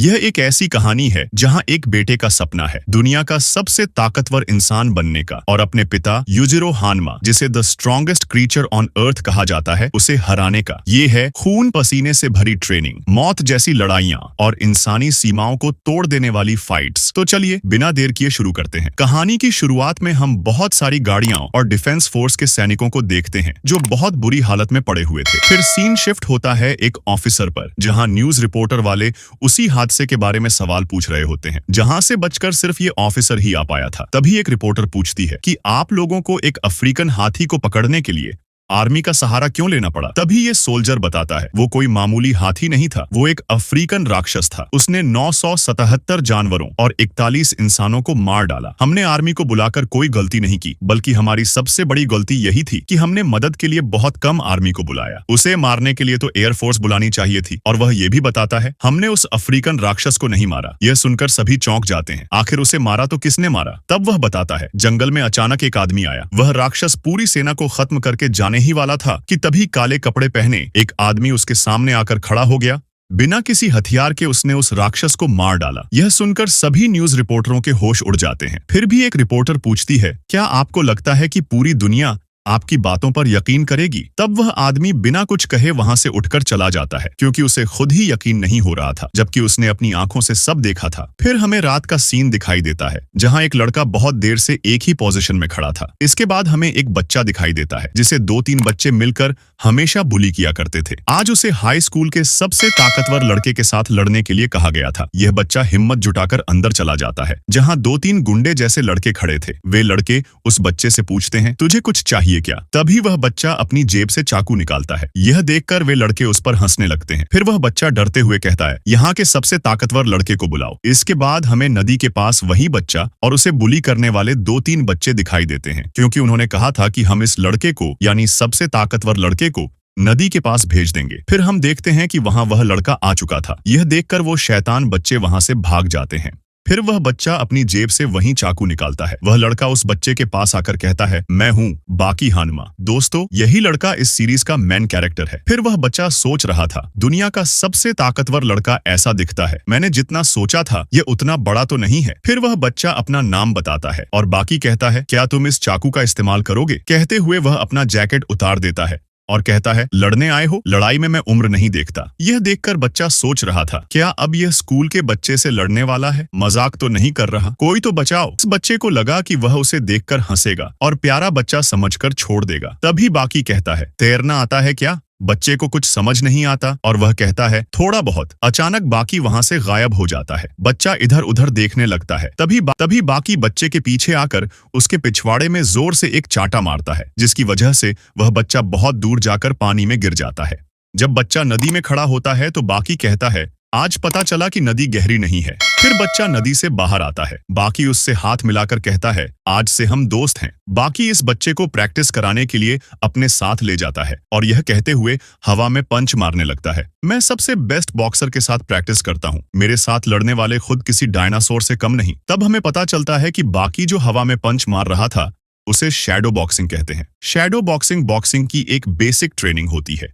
यह एक ऐसी कहानी है जहां एक बेटे का सपना है दुनिया का सबसे ताकतवर इंसान बनने का और अपने पिता यूजिरो हानमा, जिसे the strongest creature on earth कहा जाता है, उसे हराने का। ये है खून पसीने से भरी ट्रेनिंग, मौत जैसी लड़ाइयां और इंसानी सीमाओं को तोड़ देने वाली फाइट्स। तो चलिए बिना देर किए शुरू करते हैं। कहानी की शुरुआत में हम बहुत सारी गाड़ियां और डिफेंस फोर्स के सैनिकों को देखते हैं जो बहुत बुरी हालत में पड़े हुए थे। फिर सीन शिफ्ट होता है एक ऑफिसर पर, जहां न्यूज रिपोर्टर वाले उसी हादसे के बारे में सवाल पूछ रहे होते हैं जहां से बचकर सिर्फ ये ऑफिसर ही आ पाया था। तभी एक रिपोर्टर पूछती है कि आप लोगों को एक अफ्रीकन हाथी को पकड़ने के लिए आर्मी का सहारा क्यों लेना पड़ा। तभी ये सोल्जर बताता है वो कोई मामूली हाथी नहीं था, वो एक अफ्रीकन राक्षस था। उसने 977 जानवरों और 41 इंसानों को मार डाला। हमने आर्मी को बुलाकर कोई गलती नहीं की, बल्कि हमारी सबसे बड़ी गलती यही थी कि हमने मदद के लिए बहुत कम आर्मी को बुलाया। उसे मारने के लिए तो एयरफोर्स बुलानी चाहिए थी। और वह ये भी बताता है हमने उस अफ्रीकन राक्षस को नहीं मारा। यह सुनकर सभी चौंक जाते हैं, आखिर उसे मारा तो किसने मारा। तब वह बताता है जंगल में अचानक एक आदमी आया। वह राक्षस पूरी सेना को खत्म करके जाने ही वाला था कि तभी काले कपड़े पहने एक आदमी उसके सामने आकर खड़ा हो गया। बिना किसी हथियार के उसने उस राक्षस को मार डाला। यह सुनकर सभी न्यूज रिपोर्टरों के होश उड़ जाते हैं। फिर भी एक रिपोर्टर पूछती है, क्या आपको लगता है कि पूरी दुनिया आपकी बातों पर यकीन करेगी। तब वह आदमी बिना कुछ कहे वहां से उठकर चला जाता है, क्योंकि उसे खुद ही यकीन नहीं हो रहा था, जबकि उसने अपनी आंखों से सब देखा था। फिर हमें रात का सीन दिखाई देता है जहां एक लड़का बहुत देर से एक ही पोजीशन में खड़ा था। इसके बाद हमें एक बच्चा दिखाई देता है जिसे 2-3 बच्चे मिलकर हमेशा बुली किया करते थे। आज उसे हाई स्कूल के सबसे ताकतवर लड़के के साथ लड़ने के लिए कहा गया था। यह बच्चा हिम्मत जुटाकर अंदर चला जाता है जहां 2-3 गुंडे जैसे लड़के खड़े थे। वे लड़के उस बच्चे से पूछते हैं, तुझे कुछ चाहिए क्या। तभी वह बच्चा अपनी जेब से चाकू निकालता है। यह देखकर वे लड़के उस पर हंसने लगते हैं। फिर वह बच्चा डरते हुए कहता है, यहाँ के सबसे ताकतवर लड़के को बुलाओ। इसके बाद हमें नदी के पास वही बच्चा और उसे बुली करने वाले 2-3 बच्चे दिखाई देते हैं, क्योंकि उन्होंने कहा था कि हम इस लड़के को, यानी सबसे ताकतवर लड़के को, नदी के पास भेज देंगे। फिर हम देखते हैं कि वहां वह लड़का आ चुका था। यह देखकर वो शैतान बच्चे वहां से भाग जाते हैं। फिर वह बच्चा अपनी जेब से वहीं चाकू निकालता है। वह लड़का उस बच्चे के पास आकर कहता है, मैं हूँ बाकी हानमा। दोस्तों, यही लड़का इस सीरीज का मेन कैरेक्टर है। फिर वह बच्चा सोच रहा था, दुनिया का सबसे ताकतवर लड़का ऐसा दिखता है। मैंने जितना सोचा था ये उतना बड़ा तो नहीं है। फिर वह बच्चा अपना नाम बताता है और बाकी कहता है, क्या तुम इस चाकू का इस्तेमाल करोगे। कहते हुए वह अपना जैकेट उतार देता है और कहता है, लड़ने आए हो, लड़ाई में मैं उम्र नहीं देखता। यह देखकर बच्चा सोच रहा था, क्या अब यह स्कूल के बच्चे से लड़ने वाला है, मजाक तो नहीं कर रहा, कोई तो बचाओ। इस बच्चे को लगा कि वह उसे देखकर हंसेगा और प्यारा बच्चा समझकर छोड़ देगा। तभी बाकी कहता है, तैरना आता है क्या। बच्चे को कुछ समझ नहीं आता और वह कहता है, थोड़ा बहुत। अचानक बाकी वहां से गायब हो जाता है। बच्चा इधर उधर देखने लगता है। तभी बाकी बच्चे के पीछे आकर उसके पिछवाड़े में जोर से एक चाटा मारता है, जिसकी वजह से वह बच्चा बहुत दूर जाकर पानी में गिर जाता है। जब बच्चा नदी में खड़ा होता है तो बाकी कहता है, आज पता चला कि नदी गहरी नहीं है। फिर बच्चा नदी से बाहर आता है। बाकी उससे हाथ मिलाकर कहता है, आज से हम दोस्त हैं। बाकी इस बच्चे को प्रैक्टिस कराने के लिए अपने साथ ले जाता है और यह कहते हुए हवा में पंच मारने लगता है, मैं सबसे बेस्ट बॉक्सर के साथ प्रैक्टिस करता हूँ। मेरे साथ लड़ने वाले खुद किसी डायनासोर से कम नहीं। तब हमें पता चलता है कि बाकी जो हवा में पंच मार रहा था उसे शैडो बॉक्सिंग कहते हैं। शैडो बॉक्सिंग बॉक्सिंग की एक बेसिक ट्रेनिंग होती है।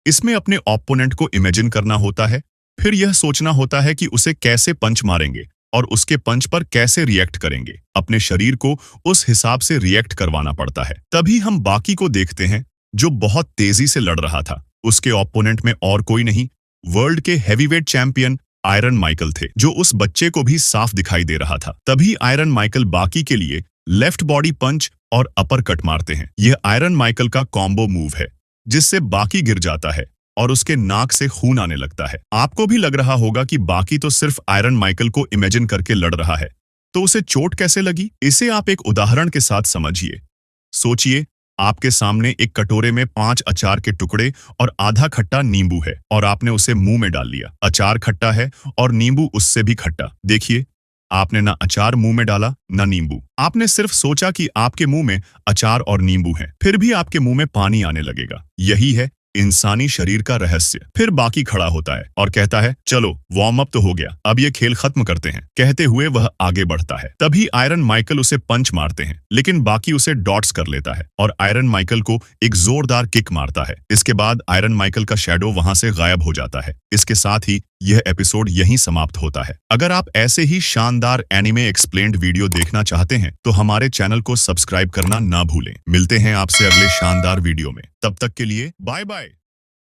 इसमें अपने ओपोनेंट को इमेजिन करना होता है, फिर यह सोचना होता है कि उसे कैसे पंच मारेंगे और उसके पंच पर कैसे रिएक्ट करेंगे। अपने शरीर को उस हिसाब से रिएक्ट करवाना पड़ता है। तभी हम बाकी को देखते हैं जो बहुत तेजी से लड़ रहा था। उसके ओपोनेंट में और कोई नहीं, वर्ल्ड के हैवीवेट चैंपियन आयरन माइकल थे, जो उस बच्चे को भी साफ दिखाई दे रहा था। तभी आयरन माइकल बाकी के लिए लेफ्ट बॉडी पंच और अपर कट मारते हैं। यह आयरन माइकल का कॉम्बो मूव है, जिससे बाकी गिर जाता है और उसके नाक से खून आने लगता है। आपको भी लग रहा होगा कि बाकी तो सिर्फ आयरन माइकल को इमेजिन करके लड़ रहा है, तो उसे चोट कैसे लगी। इसे आप एक उदाहरण के साथ समझिए। सोचिए, आपके सामने एक कटोरे में 5 अचार के टुकड़े और आधा खट्टा नींबू है और आपने उसे मुंह में डाल लिया। अचार खट्टा है और नींबू उससे भी खट्टा। देखिए, आपने ना अचार मुंह में डाला ना नींबू। आपने सिर्फ सोचा कि आपके मुंह में अचार और नींबू है, फिर भी आपके मुंह में पानी आने लगेगा। यही है इंसानी शरीर का रहस्य। फिर बाकी खड़ा होता है और कहता है, चलो वार्म अप तो हो गया, अब ये खेल खत्म करते हैं। कहते हुए वह आगे बढ़ता है। तभी आयरन माइकल उसे पंच मारते हैं, लेकिन बाकी उसे डॉट्स कर लेता है और आयरन माइकल को एक जोरदार किक मारता है। इसके बाद आयरन माइकल का शैडो वहां से गायब हो जाता है। इसके साथ ही यह एपिसोड यहीं समाप्त होता है। अगर आप ऐसे ही शानदार एनिमे एक्सप्लेन्ड वीडियो देखना चाहते हैं तो हमारे चैनल को सब्सक्राइब करना ना भूलें। मिलते हैं आपसे अगले शानदार वीडियो में। तब तक के लिए बाय बाय।